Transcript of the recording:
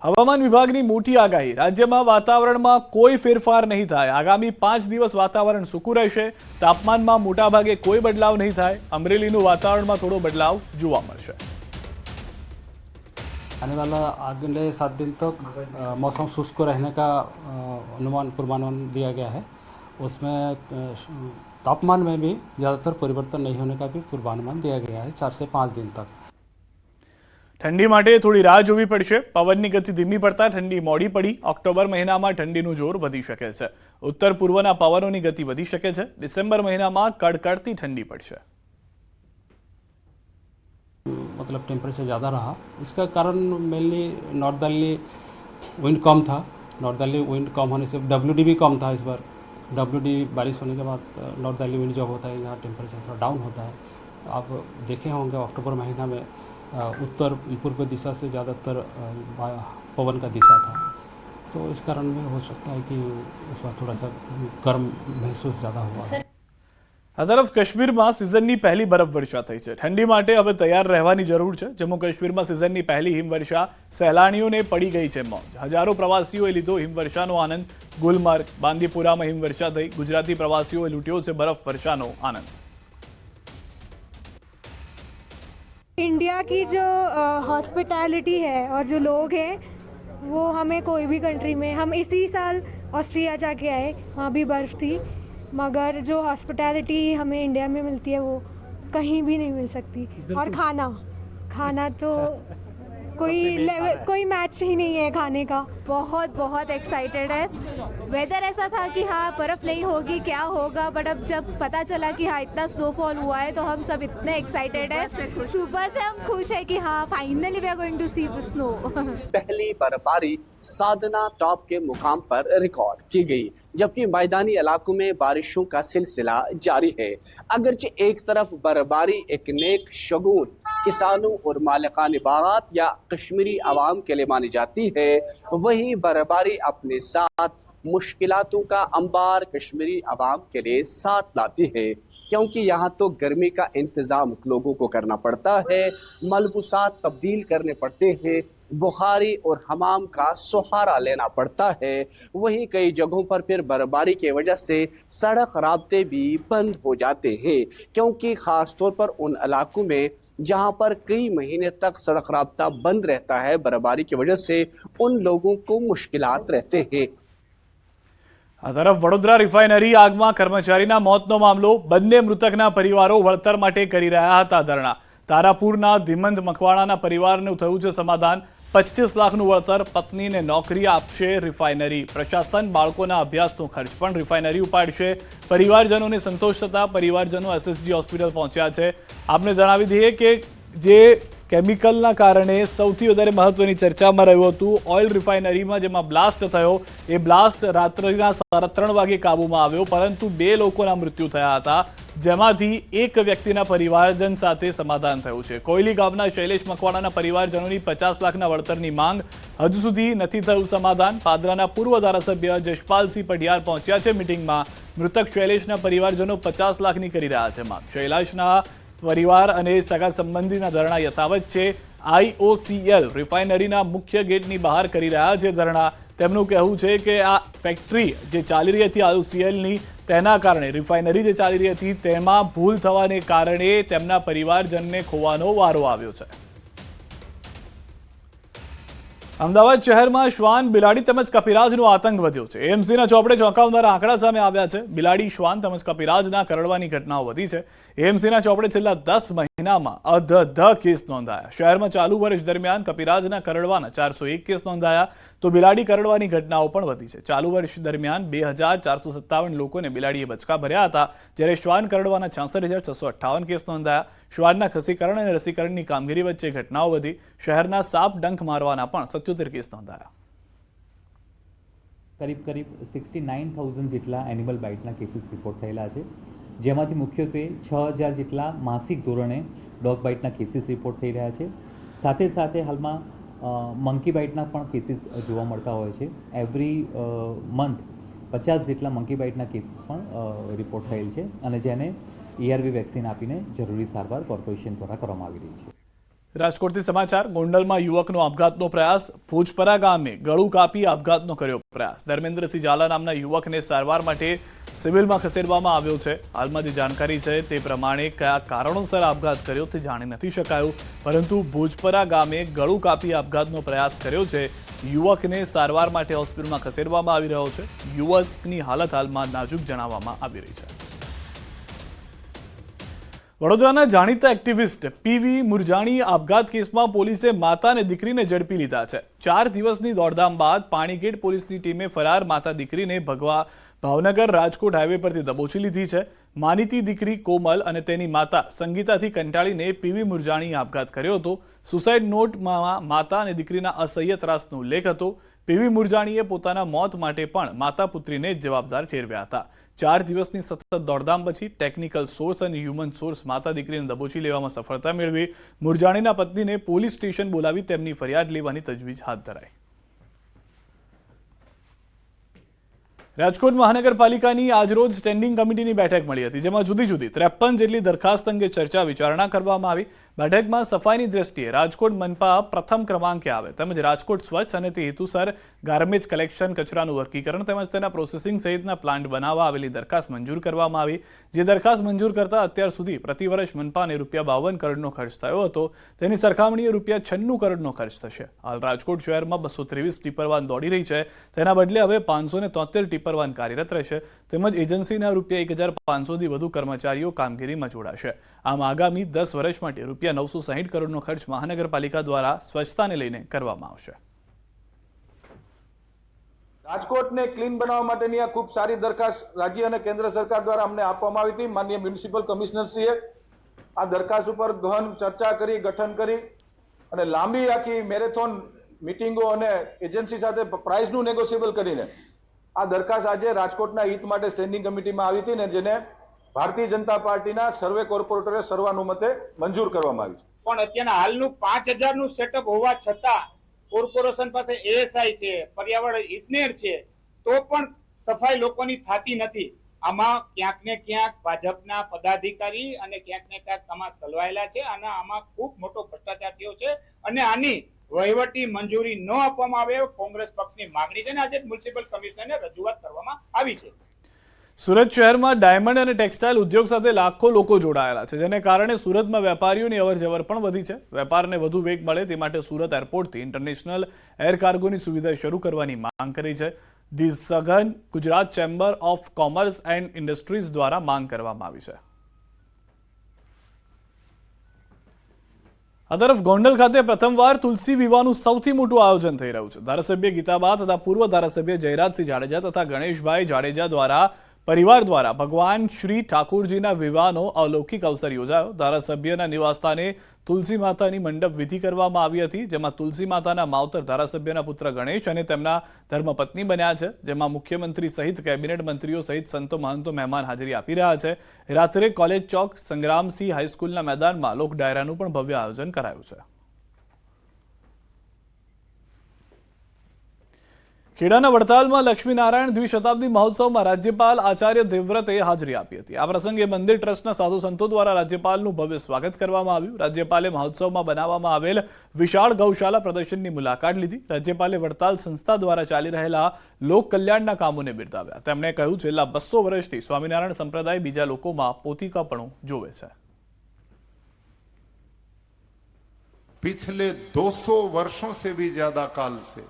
હવામાન વિભાગની મોટી આગાહી। રાજ્યમાં વાતાવરણમાં કોઈ ફેરફાર નહીં થાય। આગામી 5 દિવસ વાતાવરણ સૂકું રહેશે। તાપમાનમાં મોટાભાગે કોઈ બદલાવ નહીં થાય। અમરેલીનું વાતાવરણમાં થોડો બદલાવ જોવા મળશે। आने वाला अगले 7 दिन तक मौसम शुष्क रहने का पूर्वानुमान दिया गया है। उसमें तापमान में भी ज़्यादातर परिवर्तन नहीं होने का भी पूर्वानुमान दिया गया है 4 से 5 दिन तक। ठंडी माटे थोड़ी राह जोवी पड़शे। पवननी गति धीमी पड़ता ठंडी मोडी पड़ी। ऑक्टोबर महीनामां ठंडीनुं जोर वधी शके छे। उत्तर पूर्वना पवनोनी गति वधी शके छे। डिसेम्बर महीनामां कड़कड़ती ठंडी पड़शे। मतलब टेम्परेचर ज़्यादा रहा, इसका कारण मेनली नॉर्थर्ली विंड कम था। नॉर्थर्ली विंड कम होने से WD भी कम था। इस बार WD बारिश होने के बाद नॉर्थर्ली विंड जब होता है यहाँ टेम्परेचर थोड़ा डाउन होता है। आप देखे होंगे अक्टूबर महीना में उत्तर पूर्व दिशा से ज़्यादातर पवन का दिशा था, तो इस कारण में हो सकता है कि इस बार थोड़ा सा गर्म महसूस ज़्यादा हुआ है। आ तरफ कश्मीरमां सीजननी पहली बरफवर्षा थई छे। ठंडी माटे हवे तैयार रहेवानी जरूर छे। जम्मू कश्मीरमां सीजननी पहली हिमवर्षा सહેલાણીઓને પડી ગઈ છે મોજ। હજારો પ્રવાસીઓએ લીધો हिमवर्षाનો आनंद। गुलमर्ग बांदीपुरामां हिमवर्षा થઈ। गुजराती प्रवासीओए लूट्यो छे बरफवर्षानो आनंद। इंडिया की जो हॉस्पिटैलिटी है और जो लोग हैं वो हमें कोई भी कंट्री में, हम इसी साल ऑस्ट्रिया जाके आए, वहाँ भी बर्फ़ थी, मगर जो हॉस्पिटैलिटी हमें इंडिया में मिलती है वो कहीं भी नहीं मिल सकती। और खाना तो कोई लेवल, कोई मैच ही नहीं है खाने का। बहुत एक्साइटेड है। वेदर ऐसा था कि हाँ बर्फ़ नहीं होगी, क्या होगा, बट अब जब पता चला कि हाँ इतना स्नोफॉल हुआ है तो हम सब इतने एक्साइटेड है। सुबह से हम खुश है कि हाँ finally we are going to see the snow. पहली बर्फबारी साधना टॉप के मुकाम पर रिकॉर्ड की गई, जबकि मैदानी इलाकों में बारिशों का सिलसिला जारी है। अगरचे एक तरफ बर्फबारी एक नेक शगुन किसानों और मालिकान बागात या कश्मीरी आवाम के लिए मानी जाती है, वहीं बर्फबारी अपने साथ मुश्किलातों का अंबार कश्मीरी आवाम के लिए साथ लाती है, क्योंकि यहाँ तो गर्मी का इंतज़ाम लोगों को करना पड़ता है, मलबूसात तब्दील करने पड़ते हैं, बुखारी और हमाम का सहारा लेना पड़ता है। वहीं कई जगहों पर फिर बर्फबारी की वजह से सड़क राब्ते भी बंद हो जाते हैं, क्योंकि ख़ास तौर पर उन इलाकों में जहां पर कई महीने तक सड़क राब्ता बंद रहता है, बर्फबारी की वजह से उन लोगों को मुश्किलात रहते हैं। आ तरफ वडोदरा रिफाइनरी आगमां कर्मचारीना मौतनो मामलो। बंने मृतकना परिवारो वळतर माटे करी रह्या हता धरણા। तारापुરના ધીમંત મકવાણાના પરિવારનું થયું છે સમાધાન। 25 લાખનું વળતર, પત્નીને નોકરી આપશે રિફાઇનરી। પ્રશાસન બાળકોના અભ્યાસનો ખર્ચ પણ રિફાઇનરી ઉપાડશે। પરિવારજનોને સંતોષ થતા પરિવારજનો SSG હોસ્પિટલ પહોંચ્યા છે। આપને જણાવી દઈએ કે જે કેમિકલના કારણે સૌથી વધારે મહત્વની ચર્ચામાં રહ્યું હતું ઓઇલ રિફાઇનરીમાં, જેમાં બ્લાસ્ટ થયો। એ બ્લાસ્ટ રાત્રિના 3:30 વાગે કાબૂમાં આવ્યો, પરંતુ 2 લોકોના મૃત્યુ થયા હતા, જેમાંથી એક વ્યક્તિના પરિવારજન સાથે સમાધાન થયું છે। કોયલી ગામના શૈલેષ મકવાણાના પરિવારજનોની 50 લાખના વળતરની માંગ, હજુ સુધી નથી થયું સમાધાન। પાદરાના પૂર્વ ધારાસભ્ય જશપાલસિંહ પઢિયાર પહોંચ્યા છે મીટિંગમાં। મૃતક શૈલેષના પરિવારજનો 50 લાખની કરી રહ્યા છે માંગ। શૈલેષના परिवार અને સગા સંબંધીના ધરણા યથાવત છે। IOCL રિફાઇનરીના મુખ્ય ગેટની બહાર કરી રહ્યા છે ધરણા। તેમનું કહેવું છે કે આ ફેક્ટરી જે ચાલી રહી હતી IOCLની, તેના કારણે રિફાઇનરી જે ચાલી રહી હતી તેમાં ભૂલ થવાને કારણે તેમના પરિવારજનને ખોવાનો વારો આવ્યો છે। અમદાવાદ શહેરમાં શ્વાન, બિલાડી તેમજ કપિરાજનો આતંક વધ્યો છે। એએમસીના ચોપડે ચોંકાવનારા આંકડા સામે આવ્યા છે। બિલાડી, શ્વાન તેમજ કપિરાજના કરડવાની ઘટનાઓ વધી છે। એએમસીના ચોપડે છેલ્લા 10 મહિનામાં અધધ કેસ નોંધાયા। શહેરમાં ચાલુ વર્ષ દરમિયાન કપિરાજના કરડવાના 401 કેસ નોંધાયા, તો બિલાડી કરડવાની ઘટનાઓ પણ વધી છે। ચાલુ વર્ષ દરમિયાન 2457 લોકોને બિલાડીએ બચકા ભર્યા હતા, જ્યારે શ્વાન કરડવાના 66,658 કેસ નોંધાયા। શ્વાનના ખસીકરણ અને રસીકરણની કામગીરી વચ્ચે ઘટનાઓ વધી। શહેરના સાપ ડંખ મારવાના પણ 77 કેસ નોંધાયા। करीब 69,000 જેટલા એનિમલ બાઇટના કેસીસ રિપોર્ટ થયેલા છે, જેમાંથી મુખ્યત્વે 6,000 જેટલા માસિક ધોરણે ડોગ બાઇટના કેસીસ રિપોર્ટ થઈ રહ્યા છે। સાથે સાથે હાલમાં મંકી બાઇટના પણ કેસીસ જોવા મળતા હોય છે। એવરી મંથ 50 જેટલા મંકી બાઇટના કેસીસ પણ રિપોર્ટ થયેલ છે, અને જેને ERV વેક્સિન આપીને જરૂરી સારવાર કોર્પોરેશન દ્વારા કરવામાં આવી રહી છે। રાજકોટથી સમાચાર. ગોંડલમાં યુવકનો આપઘાતનો પ્રયાસ. ભુજપરા ગામે ગળું કાપી આપઘાતનો કર્યો પ્રયાસ. ધર્મેન્દ્રસિંહ ઝાલા નામના યુવકને સારવાર માટે સિવિલમાં ખસેડવામાં આવ્યો છે. હાલમાં જે જાણકારી છે તે પ્રમાણે કયા કારણોસર આપઘાત કર્યો તે જાણી નથી શકાયું, પરંતુ ભુજપરા ગામે ગળું કાપી આપઘાતનો પ્રયાસ કર્યો છે. યુવકને સારવાર માટે હોસ્પિટલમાં ખસેડવામાં આવી રહ્યો છે. યુવકની હાલત હાલમાં નાજુક જણાવવામાં આવી રહી છે. વડોદરાના જાણીતા એક્ટિવિસ્ટ પીવી મુરજાણી આપઘાત કેસમાં પોલીસે માતા અને દીકરીને ઝડપી લીધા છે. 4 દિવસની દોડધામ બાદ પાણીગેટ પોલીસની ટીમે ફરાર માતા દીકરીને ભાવનગર રાજકોટ હાઈવે પરથી દબોચી લીધી છે. માનીતી દીકરી કોમલ અને તેની માતા સંગીતાથી કંટાળીને પીવી મુરજાણીએ આપઘાત કર્યો હતો. સુસાઇડ નોટમાં માતા અને દીકરીના અસહ્ય ત્રાસનો ઉલ્લેખ હતો. પીવી મુરજાણીએ પોતાના મોત માટે પણ માતા પુત્રીને જ જવાબદાર ઠેરવ્યા હતા. 4 દિવસની સતત દોડધામ પછી ટેકનિકલ સોર્સ અને હ્યુમન સોર્સ માતા દીકરીને દબોચી લેવામાં સફળતા મેળવી મુરજાણીના પત્નીને પોલીસ સ્ટેશન બોલાવી તેમની ફરિયાદ લેવાની તજવીજ હાથ ધરાઈ. રાજકોટ મહાનગરપાલિકાની આજરોજ સ્ટેન્ડિંગ કમિટીની બેઠક મળી હતી, જેમાં જુદી જુદી 53 જેટલી દરખાસ્ત અંગે ચર્ચા વિચારણા કરવામાં આવી. બેઠકમાં સફાઈની દ્રષ્ટિએ રાજકોટ મનપા પ્રથમ ક્રમાંકે આવે તેમજ રાજકોટ સ્વચ્છ અને તે હેતુસર ગાર્બેજ કલેક્શન, કચરાનું વર્ગીકરણ તેમજ તેના પ્રોસેસિંગ સહિતના પ્લાન્ટ બનાવવા આવેલી દરખાસ્ત મંજૂર કરવામાં આવી. જે દરખાસ્ત મંજૂર કરતા અત્યાર સુધી પ્રતિવર્ષ મનપાને ₹52 કરોડનો ખર્ચ થયો હતો, તેની સરખામણીએ ₹96 કરોડનો ખર્ચ થશે. હાલ રાજકોટ શહેરમાં 223 ટીપર વાન દોડી રહી છે, તેના બદલે હવે 573 ટીપર વાન કાર્યરત રહેશે તેમજ એજન્સીના ₹1500થી વધુ કર્મચારીઓ કામગીરીમાં જોડાશે. આમ આગામી 10 વર્ષ માટે ₹960 કરોડનો ખર્ચ મહાનગરપાલિકા દ્વારા સ્વચ્છતાને લઈને કરવામાં આવશે. રાજકોટને ક્લીન બનાવવા માટેની આ ખૂબ સારી દરખાસ્ત રાજ્ય અને કેન્દ્ર સરકાર દ્વારા અમને આપવામાં આવી હતી. માનનીય મ્યુનિસિપલ કમિશનરશ્રીએ આ દરખાસ્ત ઉપર ગહન ચર્ચા કરી, ગઠન કરી અને લાંબી આખી મેરેથોન મિટિંગો અને એજન્સી સાથે પ્રાઇસનું નેગોશિયેબલ કરીને આ દરખાસ્ત આજે રાજકોટના હિત માટે સ્ટેન્ડિંગ કમિટીમાં આવી હતી ને જેને ભારતીય જનતા પાર્ટીના સર્વે કોર્પોરેટરે સર્વાનુમતે મંજૂર કરવામાં આવી છે. પણ અત્યારના હાલનું 5000 નું સેટઅપ હોવા છતાં કોર્પોરેશન પાસે એએસઆઈ છે, પર્યાવરણ ઇજનેર છે, તો પણ સફાઈ લોકોની થતી નથી. આમાં ક્યાંક ને ક્યાંક ભાજપના પદાધિકારી અને ક્યાંક ને ક્યાંક આમાં સલવાયેલા છે અને આમાં ખૂબ મોટો ભ્રષ્ટાચાર થયો છે અને આની વહીવટી મંજૂરી ન આપવામાં આવે કોંગ્રેસ પક્ષની માંગણી છે અને આજે મ્યુનિસિપલ કમિશનરને રજૂઆત કરવામાં આવી છે. સુરત શહેરમાં ડાયમંડ અને ટેક્સટાઇલ ઉદ્યોગ સાથે લાખો લોકો જોડાયેલા છે, જેને કારણે સુરતમાં વેપારીઓની અવરજવર પણ વધી છે. વેપારને વધુ વેગ મળે તે માટે સુરત એરપોર્ટથી ઇન્ટરનેશનલ એર કાર્ગોની સુવિધા શરૂ કરવાની માંગ કરી છે. ધી સઘન Gujarat chamber of commerce and industries દ્વારા માંગ કરવામાં આવી છે. આ તરફ ગોંડલ ખાતે પ્રથમવાર તુલસી વિવાહનું સૌથી મોટું આયોજન થઈ રહ્યું છે. ધારાસભ્ય ગીતાબા તથા પૂર્વ ધારાસભ્ય જયરાજસિંહ જાડેજા તથા ગણેશભાઈ જાડેજા દ્વારા પરિવાર દ્વારા ભગવાન શ્રી ઠાકોરજીના વિવાહનો અલૌકિક અવસર યોજાયો. ધારાસભ્યના નિવાસસ્થાને તુલસી માતાની મંડપ વિધિ કરવામાં આવી હતી, જેમાં તુલસી માતાના માવતર ધારાસભ્યના પુત્ર ગણેશ અને તેમના ધર્મપત્ની બન્યા છે, જેમાં મુખ્યમંત્રી સહિત કેબિનેટ મંત્રીઓ સહિત સંતો મહંતો મહેમાન હાજરી આપી રહ્યા છે. રાત્રે કોલેજ ચોક સંગ્રામસિંહ હાઈસ્કૂલના મેદાનમાં લોક ડાયરાનું પણ ભવ્ય આયોજન કરાયું છે. ખેડાના વડતાલમાં લક્ષ્મીનારાયણ દ્વિશતાબ્દી મહોત્સવમાં રાજ્યપાલ આચાર્ય દેવવ્રતે હાજરી આપી હતી. આ પ્રસંગે મંદિર ટ્રસ્ટના સાધુ સંતો દ્વારા રાજ્યપાલનું ભવ્ય સ્વાગત કરવામાં આવ્યું. રાજ્યપાલે મહોત્સવમાં બનાવવામાં આવેલ વિશાળ ગૌશાળા પ્રદર્શનની મુલાકાત લીધી. રાજ્યપાલે વડતાલ સંસ્થા દ્વારા ચાલી રહેલા લોક કલ્યાણના કામોને બિરદાવ્યા. તેમણે કહ્યું, છેલ્લા 200 વર્ષથી સ્વામિનારાયણ સંપ્રદાય બીજા લોકોમાં પોતિકાપણું જોવે છે. पिछले 200 वर्षों से भी ज्यादा काल से